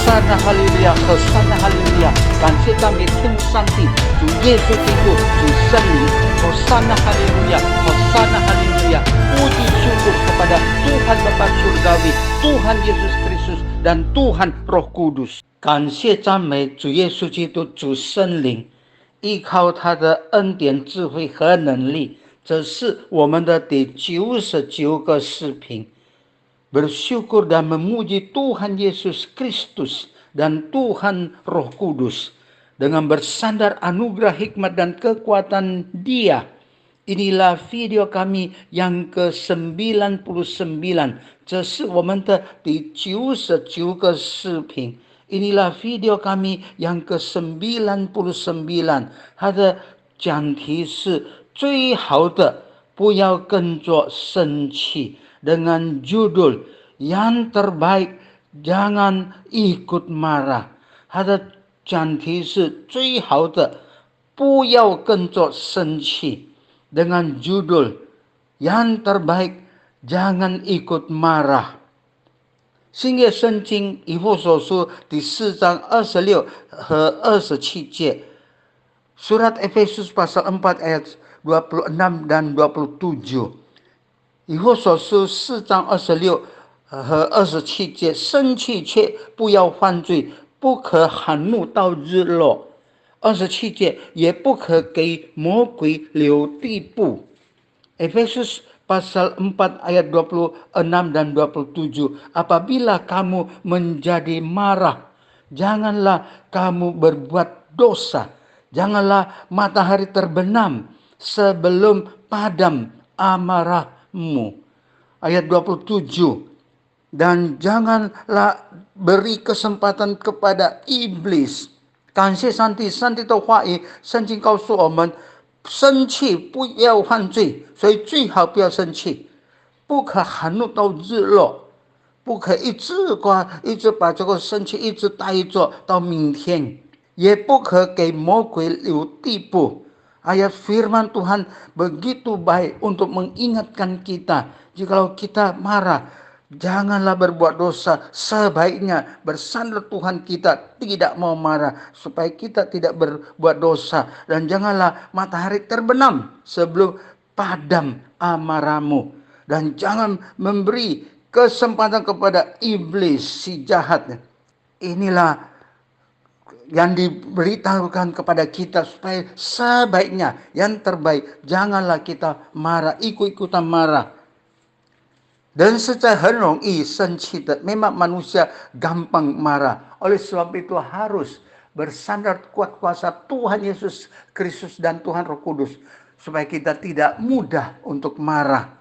Hosana Haleluya, Hosana Haleluya，感谢赞美天父上帝，主耶稣基督，主圣灵，Hosana Haleluya, Hosana Haleluya，puji syukur kepada Tuhan Bapa Surgawi, Tuhan Yesus Kristus dan Tuhan Roh Kudus。感谢赞美主耶稣基督，主圣灵，依靠他的恩典、智慧和能力。这是我们的第99个视频。Bersyukur dan memuji Tuhan Yesus Kristus dan Tuhan Roh Kudus. Dengan bersandar anugerah hikmat dan kekuatan Dia. Inilah video kami yang ke-99. 这是我们的第99个视频。Inilah video kami yang ke-99. 它的讲题是最好的，不要跟着生气。Dengan judul yang terbaik jangan ikut marah. 它的讲题是最好的，不要跟着生气。Dengan judul yang terbaik jangan ikut marah。新约圣经以弗所书第4章26和27节。Surat Efesus pasal 4 ayat 26 dan 27。以弗所书4章26和27节，生气却不要犯罪，不可含怒到日落。27节，也不可给魔鬼留地步。Efesus pasal 4 ayat 26 dan 27. Apabila kamu menjadi marah, janganlah kamu berbuat dosa. Janganlah matahari terbenam sebelum padam amarahmu. Ayat 27. Dan janganlah beri kesempatan kepada iblis。感谢上帝，上帝的话语，圣经告诉我们，生气不要犯罪，所以最好不要生气，不可含怒到日落，不可一直把这个生气一直带着到明天，也不可给魔鬼留地步。Ayat firman Tuhan begitu baik untuk mengingatkan kita, jikalau kita marah, janganlah berbuat dosa. Sebaiknya bersandar Tuhan kita tidak mau marah, supaya kita tidak berbuat dosa. Dan janganlah matahari terbenam sebelum padam amarahmu. Dan jangan memberi kesempatan kepada iblis, si jahat. Inilah yang diberitahukan kepada kita, supaya sebaiknya, yang terbaik, janganlah kita marah, ikut-ikutan marah. Dan secara 很容易生气的，memang manusia gampang marah. Oleh sebab itu harus bersandar kuat kuasa Tuhan Yesus Kristus dan Tuhan Roh Kudus, supaya kita tidak mudah untuk marah.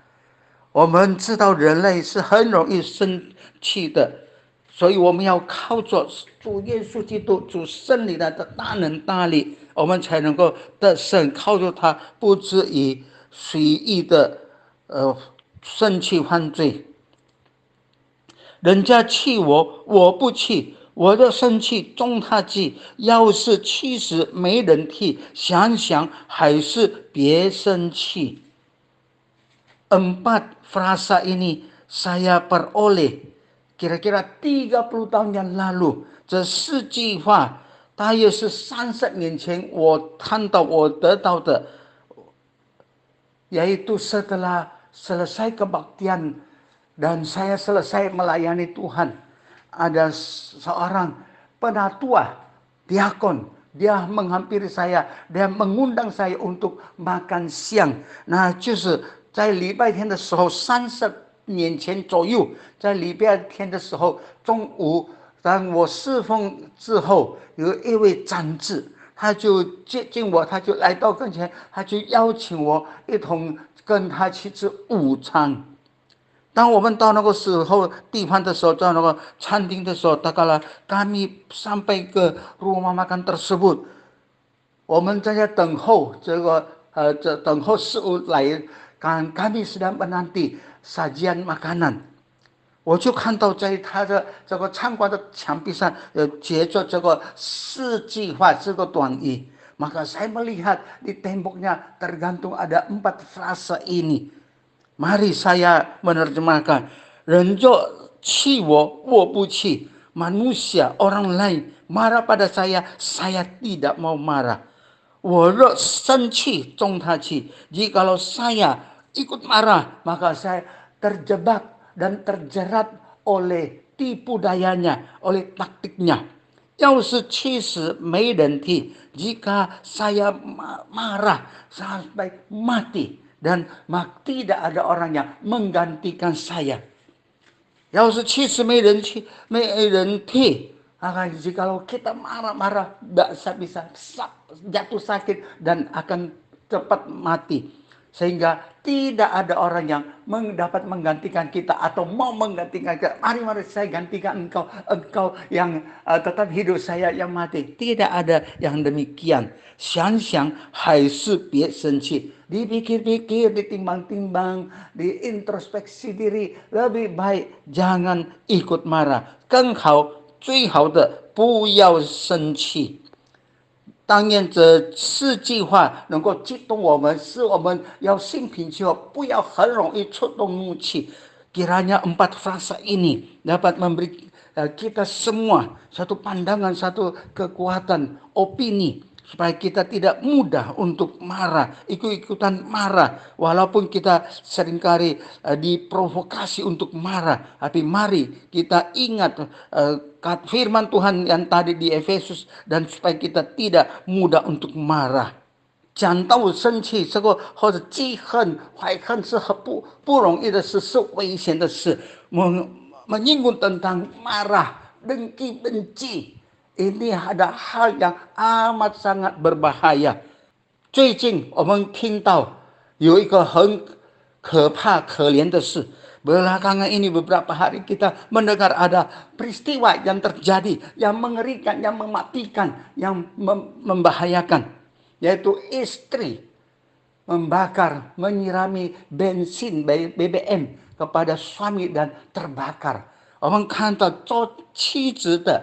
我们知道人类是很容易生气的，所以我们要靠着主耶稣基督、主圣灵的大能大力，我们才能够得胜，靠着他，不至于随意的生气犯罪。人家气我，我不气，我的生气中他气。要是气时没人替，想想还是别生气。4 frasa ini saya peroleh kira-kira 30 tahun yang lalu。这4句话大约是30年前我看到我得到的， yaitu setelah selesai kebaktian dan saya selesai melayani Tuhan. Ada seorang penatua, diakon, dia menghampiri saya, dia mengundang saya untuk makan siang。那就是在礼拜天的时候，30年前左右，在礼拜天的时候中午，当我侍奉之后，有一位长子，他就接近我，他就来到跟前，他就邀请我一同跟他去吃午餐。当我们到那个时候地方的时候，到那个餐厅的时候，大概kami sampai ke rumah makan tersebut， 我们在家等候等候食物来。kami sedang menanti sajian makanan。我就看到在他的这个餐馆的墙壁上结着这个4句话，这个短语。Maka saya melihat di temboknya tergantung ada 4 frasa ini。Mari saya menerjemahkan。人若气我，我不气； manusia, orang lain marah pada saya tidak mau marah. 我若生气中他气, jikalau saya ikut marah, maka saya terjebak dan terjerat oleh tipu dayanya, oleh taktiknya. 要是气死没人替, jika saya marah sampai mati dan tidak ada orang yang menggantikan saya. 要是气死没人替, jikalau kita marah-marah bisa jatuh sakit dan akan cepat mati. Sehingga tidak ada orang yang dapat menggantikan kita atau mau menggantikan kita. Mari saya gantikan engkau yang tetap hidup, saya yang mati. Tidak ada yang demikian. 想想还是别生气. Dipikir-pikir, ditimbang-timbang, diintrospeksi diri. Lebih baik jangan ikut marah. 更好，最好的不要生气。当愿这四句话能够激动我们，使我们要心平气和，不要很容易触动怒气。Kiranya 4 frasa ini dapat memberi kita semua satu pandangan, satu kekuatan, opini, supaya kita tidak mudah untuk marah, ikut-ikutan marah. Walaupun kita seringkali diprovokasi untuk marah, tapi mari kita ingat firman Tuhan yang tadi di Efesus, dan supaya kita tidak mudah untuk marah. 讲到生气，这个或者记恨、怀恨是很不容易的事，是危险的事。menyinggung tentang marah, dengki, benci, ini ada hal yang amat sangat berbahaya. 最近我们听到有一个很可怕、可怜的事。Belakangan ini beberapa hari kita mendengar ada peristiwa yang terjadi, yang mengerikan, yang mematikan, yang membahayakan. Yaitu istri membakar, menyirami bensin BBM kepada suami dan terbakar. 我们看到做妻子的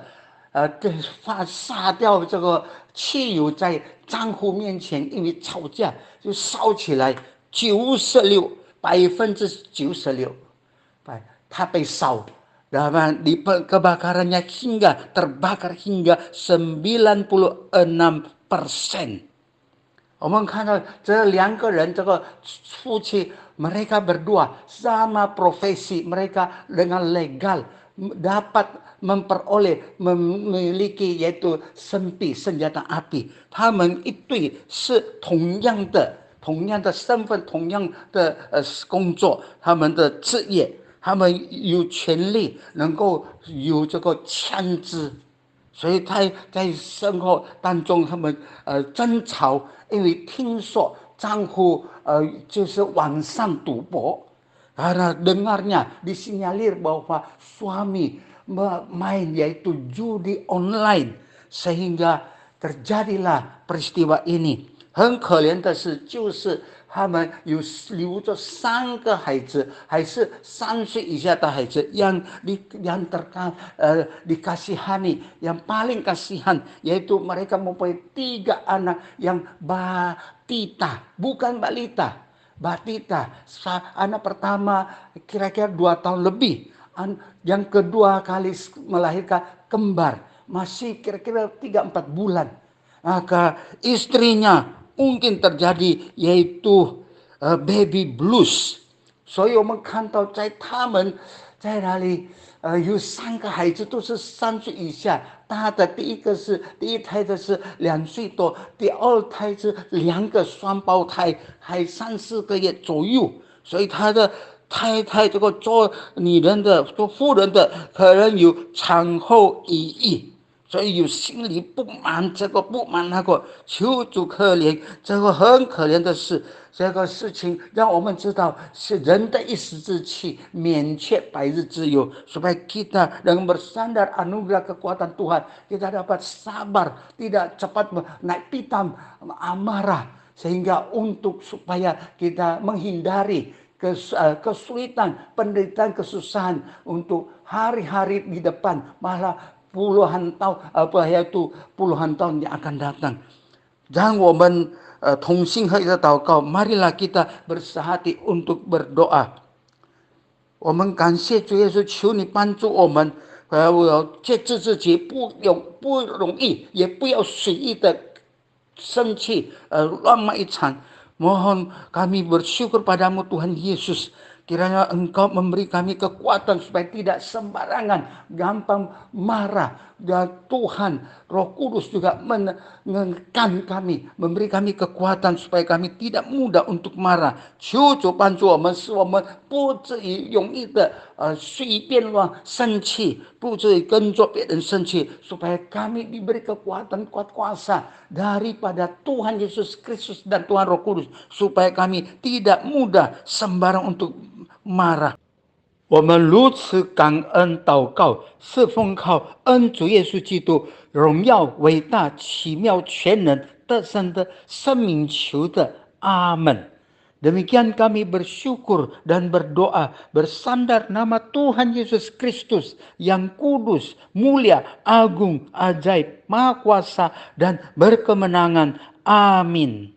撒掉这个汽油在丈夫面前，因为吵架就烧起来96%，他被烧，kebakarannya terbakar hingga 96%。我们看到这2个人，这个夫妻 mereka berdua sama profesi, mereka dengan legal dapat memiliki yaitu sempi, senjata api. 他们一对是同样的身份，同样的工作，他们的职业，他们有权利能够有这个枪支。所以在生活当中，他们争吵，因为听说丈夫就是晚上赌博, karena dengarnya disinyalir bahwa suami main yaitu judi online, sehingga terjadilah peristiwa ini. 很可怜的是，就是他们有留着3个孩子，还是3岁以下的孩子，yang dikasihani, yang paling kasihan, yaitu mereka mempunyai 3 anak yang batita, bukan balita, batita. Anak pertama kira-kira 2 tahun lebih, yang kedua kali melahirkan kembar, masih kira-kira 3-4 bulan. Maka istrinya mungkin terjadi yaitu baby blues. 所以我们看到在他们在那里有3个孩子都是3岁以下，他的第一胎的是2岁多，第2胎是2个双胞胎，还3-4个月左右。所以他的太太这个做女人的、做妇人的，可能有产后抑郁。所以有心里不满这个不满那个，求主可怜，这个很可怜的事。这个事情让我们知道是人的一时之气，免却百日之忧。supaya kita dengan bersandar anugerah kekuatan Tuhan, kita dapat sabar, tidak cepat naik pitam, amarah, sehingga supaya kita menghindari kesulitan, penderitaan, kesusahan untuk hari-hari di depan, malah puluhan tahun yang akan datang. 让我们同心合一的祷告， marilah kita bersehati untuk berdoa. 我们感谢主耶稣，求你帮助我们，我要节制自己，不容易，也不要随意的生气，乱一场。Mohon kami bersyukur padamu Tuhan Yesus. Kiranya Engkau memberi kami kekuatan supaya tidak sembarangan, gampang marah. Dan Tuhan, Roh Kudus juga menekan kami, memberi kami kekuatan supaya kami tidak mudah untuk marah. 求主帮助我们，使我们不至于容易的随便乱生气，不至于跟着别人生气， supaya kami diberi kekuatan kuat kuasa daripada Tuhan Yesus Kristus dan Tuhan Roh Kudus, supaya kami tidak mudah sembarang untuk marah. 我们如此感恩祷告，是奉靠恩主耶稣基督荣耀伟大奇妙全能得胜的生命求的，阿门。 Demikian kami bersyukur dan berdoa bersandar nama Tuhan Yesus Kristus yang kudus, mulia, agung, ajaib, maha kuasa dan berkemenangan. Amin.